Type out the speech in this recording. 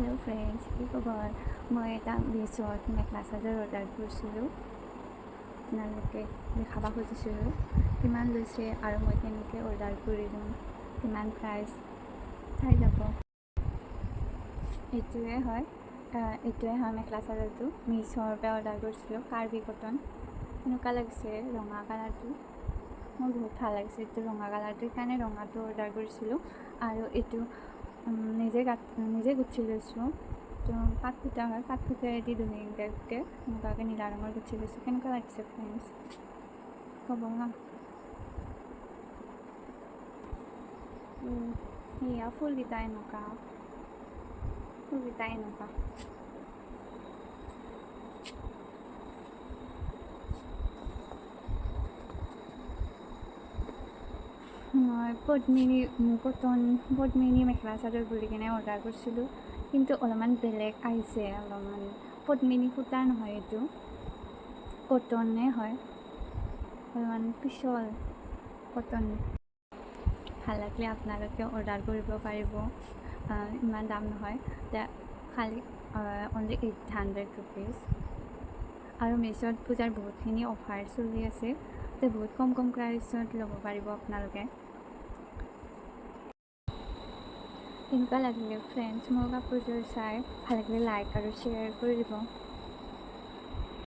Hello' friends, কি খবৰ? মই এটা মিছত মেখেলা চাদৰ অৰ্ডাৰ কৰিছিলোঁ। আপোনালোকে দেখাব খুজিছিলোঁ কিমান লৈছে আৰু মই কেনেকৈ অৰ্ডাৰ কৰিলোঁ, কিমান প্ৰাইচ চাই যাব। এইটোৱে হয় মেখেলা চাদৰটো। মিছ'ৰ পৰা অৰ্ডাৰ কৰিছিলোঁ, কাৰ্বি কটন। এনেকুৱা লাগিছে ৰঙা কালাৰটো, মোৰ বহুত ভাল লাগিছে এইটো ৰঙা কালাৰটো, সেইকাৰণে ৰঙাটো অৰ্ডাৰ কৰিছিলোঁ। আৰু এইটো নিজে গুঠি লৈছোঁ। তো পাট সূতা হয়, পাট সূতাৰেদি ধুনীয়াকৈ এনেকুৱাকৈ নীলা ৰঙৰ গুঠি লৈছোঁ। কেনেকুৱা লাগিছে ফ্ৰেণ্ডছ ক'ব হা। সেয়া ফুলকেইটা এনেকুৱা মই পদ্মিনী মেখেলা চাদৰ বুলি কিনে অৰ্ডাৰ কৰিছিলোঁ, কিন্তু অলপমান বেলেগ আহিছে। অলপমান পদ্মিনী সূতাৰ নহয়, এইটো কটনে হয়, অলপমান পিছল কটন। ভাল লাগিলে আপোনালোকে অৰ্ডাৰ কৰিব পাৰিব। ইমান দাম নহয়, খালি অনলি 800 ৰুপিজ। আৰু মিছত পূজাৰ বহুতখিনি অফাৰ চলি আছে, বহুত কম প্ৰাইচত ল'ব পাৰিব আপোনালোকে। কেনেকুৱা লাগিলে ফ্ৰেণ্ডছ মোৰ কাপোৰযোৰ চাই? ভাল লাগিলে লাইক আৰু শ্বেয়াৰ কৰি দিব।